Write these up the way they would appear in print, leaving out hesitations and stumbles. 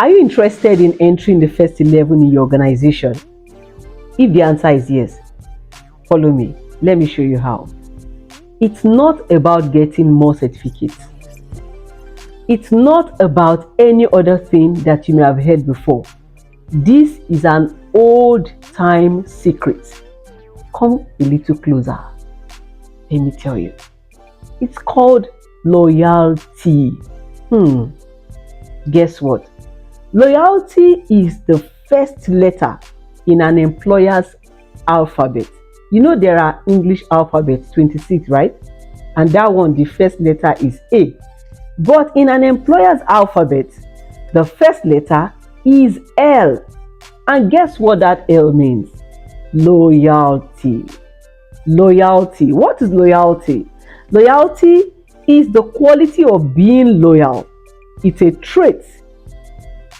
Are you interested in entering the first 11 in your organization? If the answer is yes, follow me. Let me show you how. It's not about getting more certificates. It's not about any other thing that you may have heard before. This is an old-time secret. Come a little closer. Let me tell you. It's called loyalty. Guess what? Loyalty is the first letter in an employer's alphabet. You know there are English alphabets, 26, right? And that one, the first letter is A. But in an employer's alphabet, the first letter is L. And guess what that L means? Loyalty. Loyalty. What is loyalty? Loyalty is the quality of being loyal. It's a trait.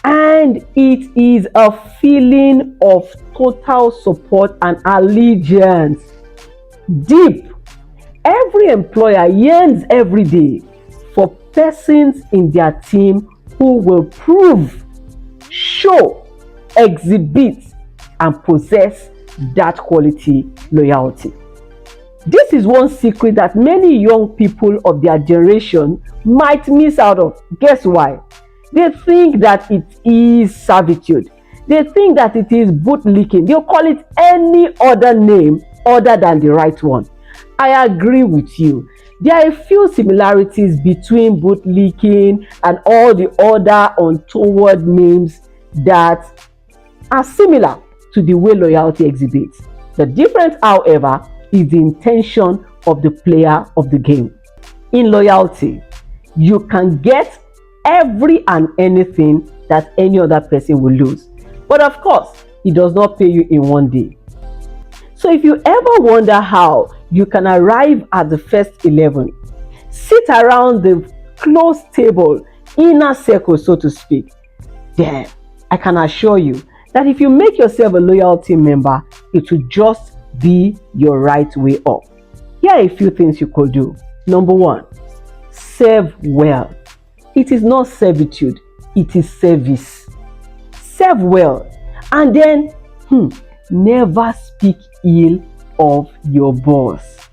And it is a feeling of total support and allegiance. Deep. Every employer yearns every day for persons in their team who will prove, show, exhibit, and possess that quality loyalty. This is one secret that many young people of their generation might miss out of. Guess why? They think that it is servitude. They think that it is bootlicking. They'll call it any other name other than the right one. I agree with you. There are a few similarities between bootlicking and all the other untoward names that are similar to the way loyalty exhibits. The difference, however, is the intention of the player of the game. In loyalty, you can get every and anything that any other person will lose. But of course, it does not pay you in one day. So if you ever wonder how you can arrive at the first 11, sit around the close table, inner circle, so to speak, then I can assure you that if you make yourself a loyalty member, it will just be your right way up. Here are a few things you could do. Number one, serve well. It is not servitude, it is service. Serve well. And then, never speak ill of your boss.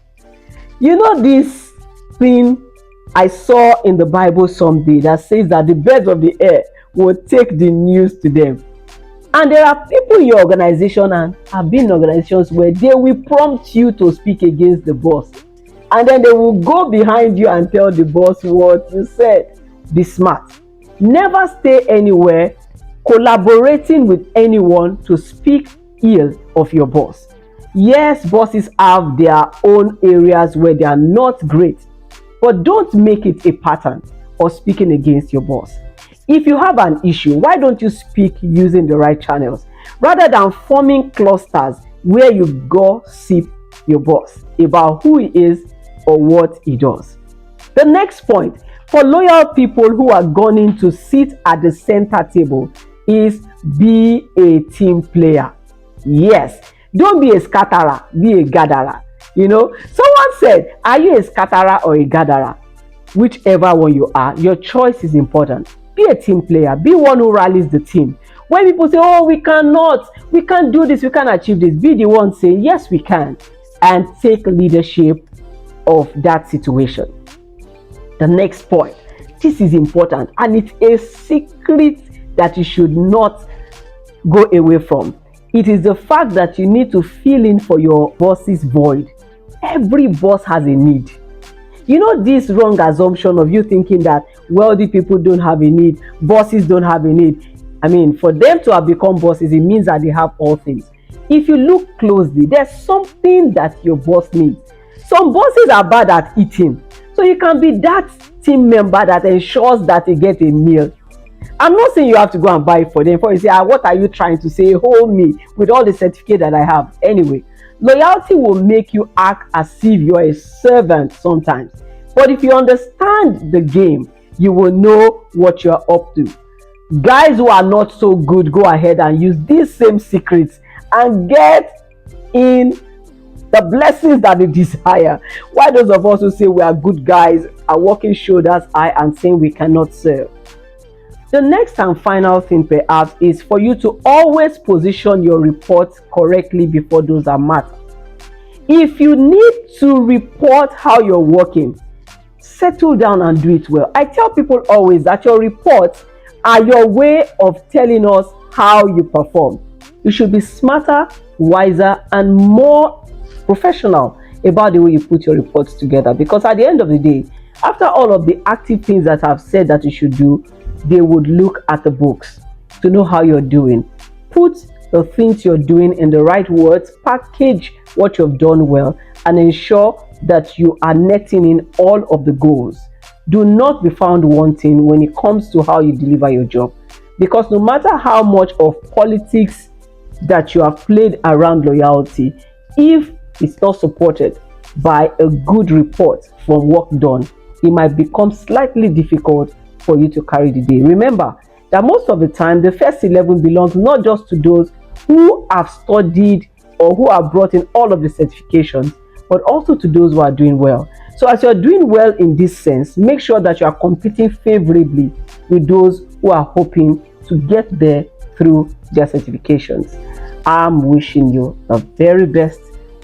You know this thing I saw in the Bible someday that says that the birds of the air will take the news to them. And there are people in your organization, and have been in organizations where they will prompt you to speak against the boss. And then they will go behind you and tell the boss what you said. Be smart. Never stay anywhere collaborating with anyone to speak ill of your boss. Yes, bosses have their own areas where they are not great, but don't make it a pattern of speaking against your boss. If you have an issue, why don't you speak using the right channels rather than forming clusters where you gossip your boss about who he is or what he does? The next point for loyal people who are going to sit at the center table is be a team player. Yes, don't be a scatterer, be a gatherer. You know, someone said, are you a scatterer or a gatherer? Whichever one you are, your choice is important. Be a team player. Be one who rallies the team. When people say, oh, we can't do this, we can't achieve this, be the one saying, yes, we can, and take leadership of that situation. The next point, this is important, and it's a secret that you should not go away from. It is the fact that you need to fill in for your boss's void. Every boss has a need. You know this wrong assumption of you thinking that wealthy people don't have a need, bosses don't have a need. I mean, for them to have become bosses, it means that they have all things. If you look closely, there's something that your boss needs. Some bosses are bad at eating, so you can be that team member that ensures that they get a meal. I'm not saying you have to go and buy it for them. For you say, what are you trying to say? Hold me with all the certificate that I have. Anyway, loyalty will make you act as if you're a servant sometimes. But if you understand the game, you will know what you're up to. Guys who are not so good, go ahead and use these same secrets and get in the blessings that they desire. Why those of us who say we are good guys are walking shoulders high and saying we cannot serve? The next and final thing perhaps is for you to always position your reports correctly before those that matter. If you need to report how you're working, settle down and do it well. I tell people always that your reports are your way of telling us how you perform. You should be smarter, wiser, and more professional about the way you put your reports together, because at the end of the day, after all of the active things that I've said that you should do, they would look at the books to know how you're doing. Put the things you're doing in the right words, package what you've done well, and ensure that you are netting in all of the goals. Do not be found wanting when it comes to how you deliver your job, because no matter how much of politics that you have played around loyalty, if it's not supported by a good report from work done, it might become slightly difficult for you to carry the day. Remember that most of the time, the first 11 belongs not just to those who have studied or who have brought in all of the certifications, but also to those who are doing well. So as you're doing well in this sense, make sure that you are competing favorably with those who are hoping to get there through their certifications. I'm wishing you the very best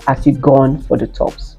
as you go on for the tops.